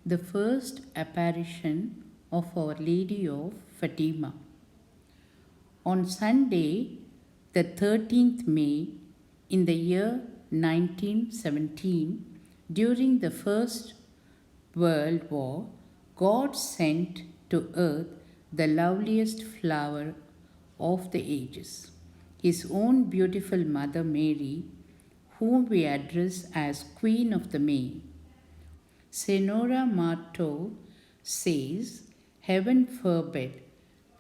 the first apparition of Our Lady of Fatima. On Sunday, the 13th May, in the year 1917, during the First World War, God sent to earth the loveliest flower of the ages, His own beautiful Mother Mary, whom we address as Queen of the May. Senora Marto says, Heaven forbid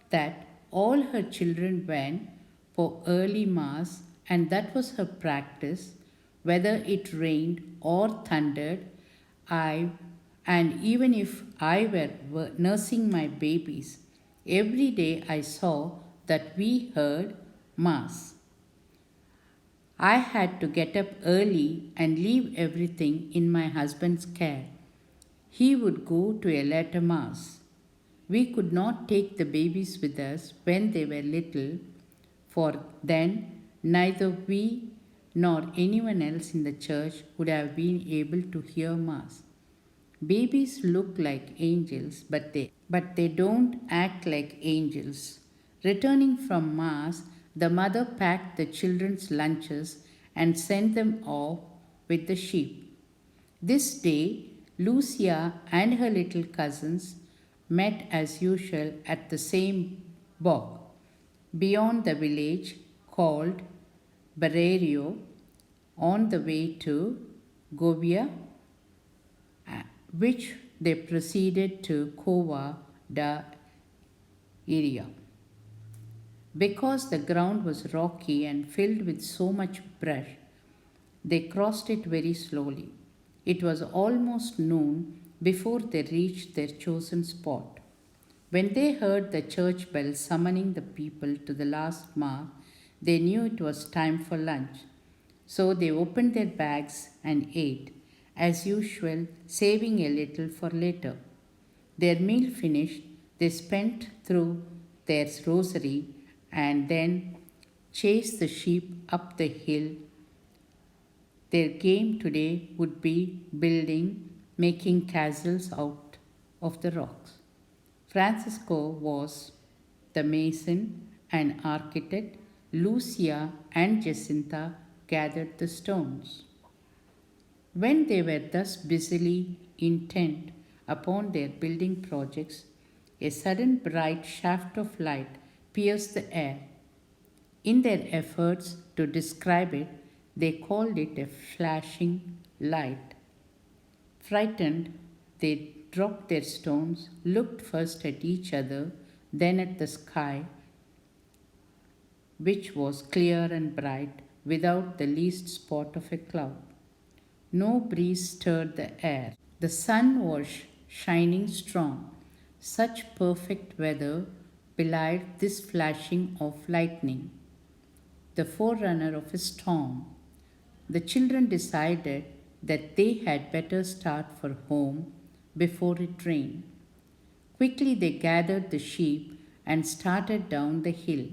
that all her children went for early Mass, and that was her practice, whether it rained or thundered. I, and even if I were nursing my babies, every day I saw that we heard Mass. I had to get up early and leave everything in my husband's care. He would go to a later Mass. We could not take the babies with us when they were little, for then neither we nor anyone else in the church would have been able to hear Mass. Babies look like angels, but they don't act like angels. Returning from Mass, the mother packed the children's lunches and sent them off with the sheep. This day, Lucia and her little cousins met as usual at the same bog beyond the village called Barrerio on the way to Govia, which they proceeded to Cova da Iria. Because the ground was rocky and filled with so much brush, they crossed it very slowly. It was almost noon before they reached their chosen spot. When they heard the church bell summoning the people to the last Mass, they knew it was time for lunch. So they opened their bags and ate, as usual, saving a little for later. Their meal finished, they spent through their rosary and then chased the sheep up the hill. Their game today would be making castles out of the rocks. Francisco was the mason and architect. Lucia and Jacinta gathered the stones. When they were thus busily intent upon their building projects, a sudden bright shaft of light pierced the air. In their efforts to describe it, they called it a flashing light. Frightened, they dropped their stones, looked first at each other, then at the sky, which was clear and bright, without the least spot of a cloud. No breeze stirred the air. The sun was shining strong. Such perfect weather belied this flashing of lightning, the forerunner of a storm. The children decided that they had better start for home before it rained. Quickly they gathered the sheep and started down the hill.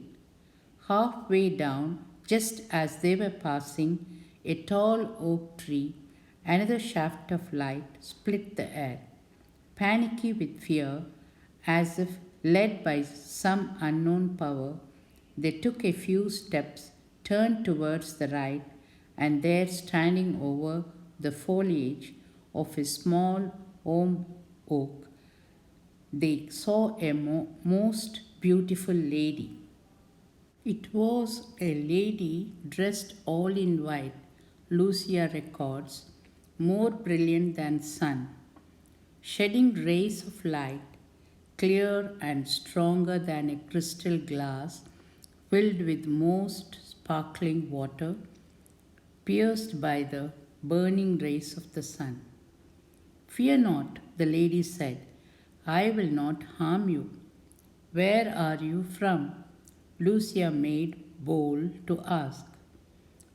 Halfway down, just as they were passing a tall oak tree, another shaft of light split the air. Panicky with fear, as if led by some unknown power, they took a few steps, turned towards the right, and there, standing over the foliage of a small holm oak, they saw a most beautiful lady. It was a lady dressed all in white, Lucia records, more brilliant than sun, shedding rays of light, clear and stronger than a crystal glass, filled with most sparkling water, pierced by the burning rays of the sun. Fear not, the lady said, I will not harm you. Where are you from? Lucia made bold to ask.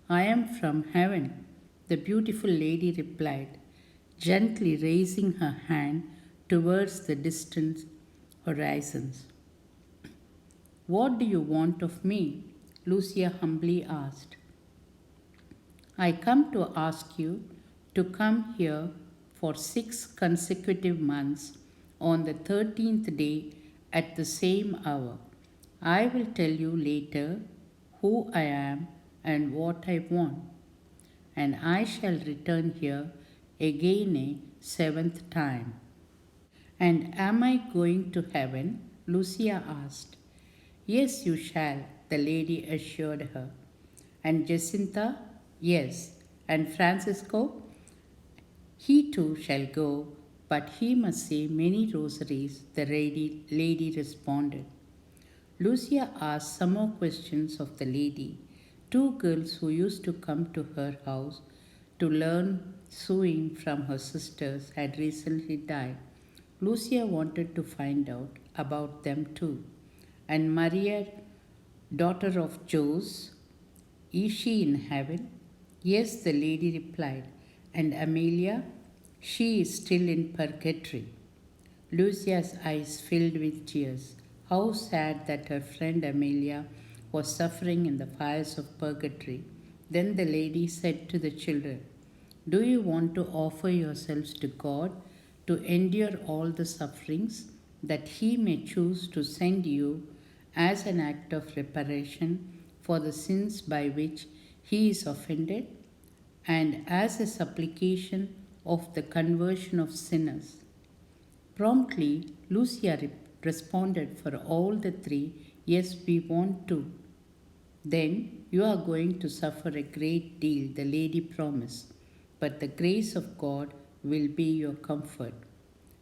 I am from heaven, the beautiful lady replied, gently raising her hand towards the distant horizons. What do you want of me? Lucia humbly asked. I come to ask you to come here for 6 consecutive months on the 13th day at the same hour. I will tell you later who I am and what I want, and I shall return here again a seventh time. And am I going to heaven? Lucia asked. Yes, you shall, the lady assured her. And Jacinta? Yes. And Francisco? He too shall go, but he must say many rosaries, the lady responded. Lucia asked some more questions of the lady. Two girls who used to come to her house to learn sewing from her sisters had recently died. Lucia wanted to find out about them too. And Maria, daughter of Jose, is she in heaven? Yes, the lady replied. And Amelia? She is still in purgatory. Lucia's eyes filled with tears. How sad that her friend Amelia was suffering in the fires of purgatory. Then the lady said to the children, do you want to offer yourselves to God to endure all the sufferings that He may choose to send you as an act of reparation for the sins by which He is offended and as a supplication of the conversion of sinners? Promptly, Lucia responded for all the three, yes, we want to. Then you are going to suffer a great deal, the lady promised, but the grace of God will be your comfort.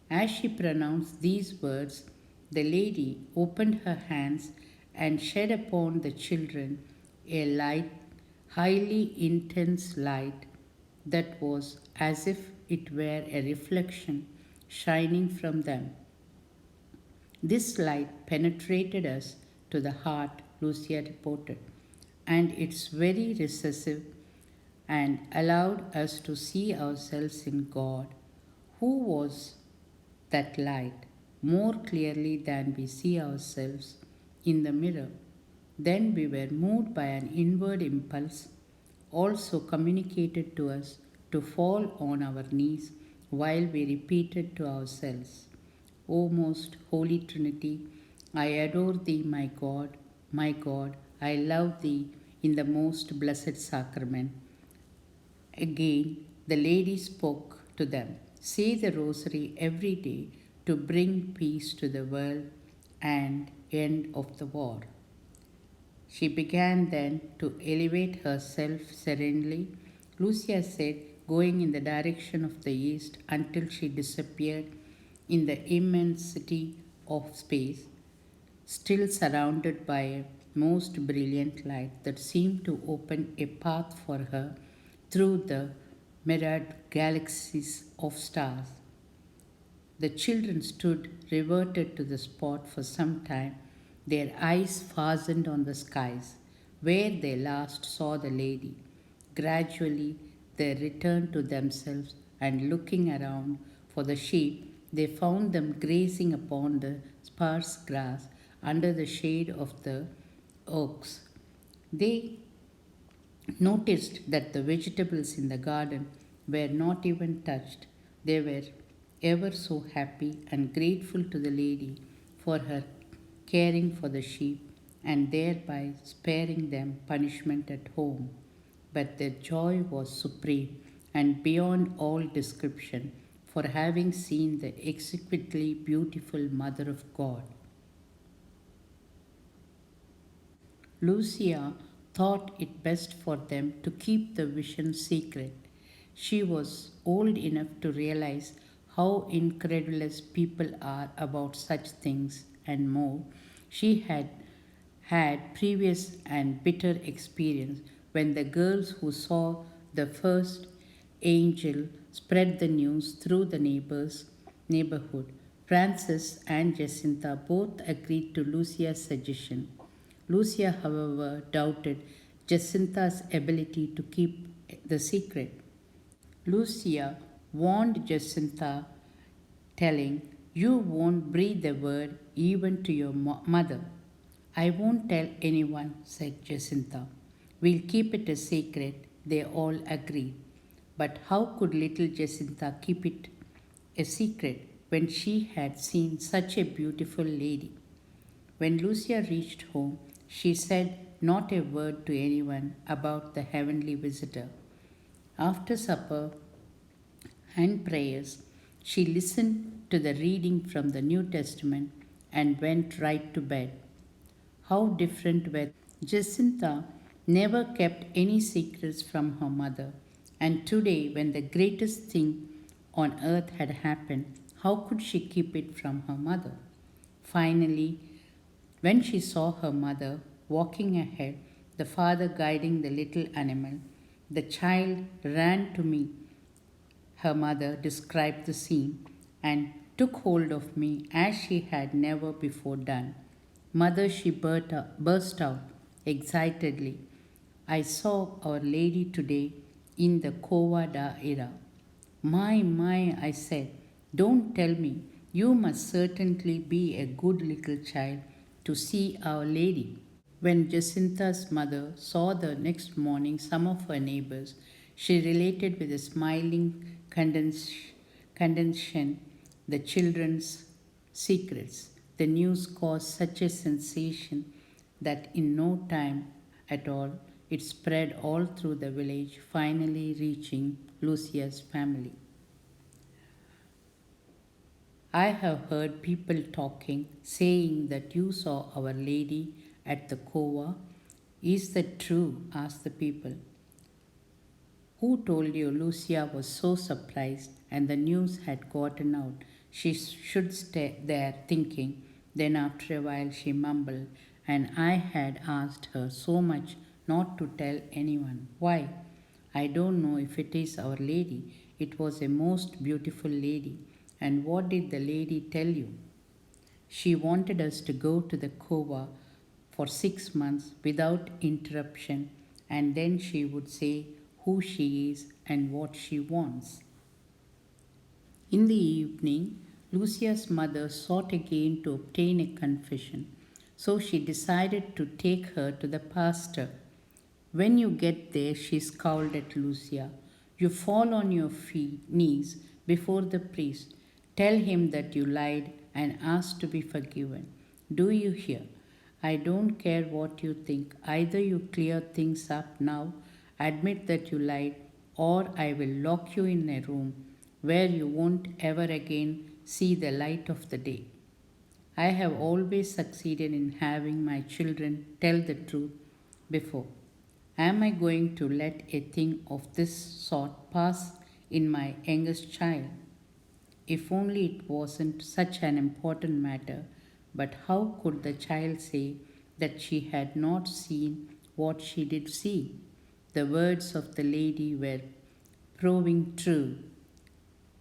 As she pronounced these words, the lady opened her hands and shed upon the children a light, highly intense light that was as if it were a reflection shining from them. This light penetrated us to the heart, Lucia reported, and it's very recessive and allowed us to see ourselves in God, who was that light, more clearly than we see ourselves in the mirror. Then we were moved by an inward impulse, also communicated to us, to fall on our knees while we repeated to ourselves, O most Holy Trinity, I adore Thee, my God, I love Thee in the most blessed sacrament. Again, the lady spoke to them, say the rosary every day to bring peace to the world and end of the war. She began then to elevate herself serenely, Lucia said, going in the direction of the east until she disappeared in the immensity of space, still surrounded by a most brilliant light that seemed to open a path for her through the myriad galaxies of stars. The children stood riveted to the spot for some time, their eyes fastened on the skies, where they last saw the lady. Gradually, they returned to themselves, and looking around for the sheep, they found them grazing upon the sparse grass under the shade of the oaks. They noticed that the vegetables in the garden were not even touched. They were ever so happy and grateful to the lady for her caring for the sheep and thereby sparing them punishment at home. But their joy was supreme and beyond all description for having seen the exquisitely beautiful Mother of God. Lucia thought it best for them to keep the vision secret. She was old enough to realize how incredulous people are about such things and more. She had had previous and bitter experience when the girls who saw the first angel spread the news through the neighborhood. Frances and Jacinta both agreed to Lucia's suggestion. Lucia, however, doubted Jacinta's ability to keep the secret. Lucia warned Jacinta, telling, you won't breathe a word even to your mother. I won't tell anyone, said Jacinta. We'll keep it a secret, they all agreed. But how could little Jacinta keep it a secret when she had seen such a beautiful lady. When Lucia reached home, she said not a word to anyone about the heavenly visitor. After supper and prayers, she listened to the reading from the New Testament and went right to bed. How different were Jacinta never kept any secrets from her mother, and today, when the greatest thing on earth had happened, how could she keep it from her mother? Finally, when she saw her mother walking ahead, the father guiding the little animal, the child ran to me. Her mother described the scene and took hold of me as she had never before done. Mother, she burst out excitedly. I saw Our Lady today in the Kovada era. My, I said, don't tell me. You must certainly be a good little child to see Our Lady. When Jacinta's mother saw the next morning some of her neighbors, she related with a smiling condescension the children's secrets. The news caused such a sensation that in no time at all it spread all through the village, finally reaching Lucia's family. I have heard people talking, saying that you saw Our Lady at the Kova. Is that true? Asked the people. Who told you? Lucia was so surprised, and the news had gotten out. She should stay there thinking. Then, after a while, she mumbled, and I had asked her so much not to tell anyone. Why? I don't know if it is Our Lady. It was a most beautiful lady. And what did the lady tell you? She wanted us to go to the Kova for 6 months without interruption, and then she would say who she is and what she wants. In the evening, Lucia's mother sought again to obtain a confession, so she decided to take her to the pastor. When you get there, she scowled at Lucia. You fall on your knees before the priest. Tell him that you lied and ask to be forgiven. Do you hear? I don't care what you think. Either you clear things up now, admit that you lied, or I will lock you in a room where you won't ever again see the light of the day. I have always succeeded in having my children tell the truth before. Am I going to let a thing of this sort pass in my youngest child? If only it wasn't such an important matter, but how could the child say that she had not seen what she did see? The words of the lady were proving true.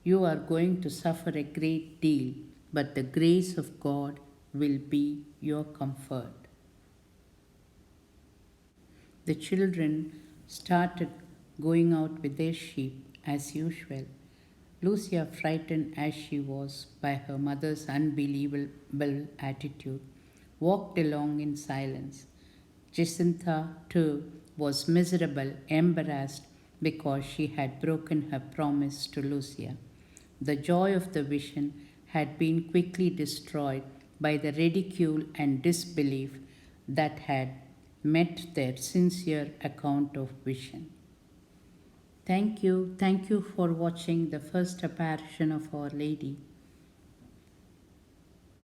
You are going to suffer a great deal, but the grace of God will be your comfort. The children started going out with their sheep as usual. Lucia, frightened as she was by her mother's unbelievable attitude, walked along in silence. Jacinta, too, was miserable, embarrassed because she had broken her promise to Lucia. The joy of the vision had been quickly destroyed by the ridicule and disbelief that had met their sincere account of vision. Thank you. Thank you for watching the first apparition of Our Lady.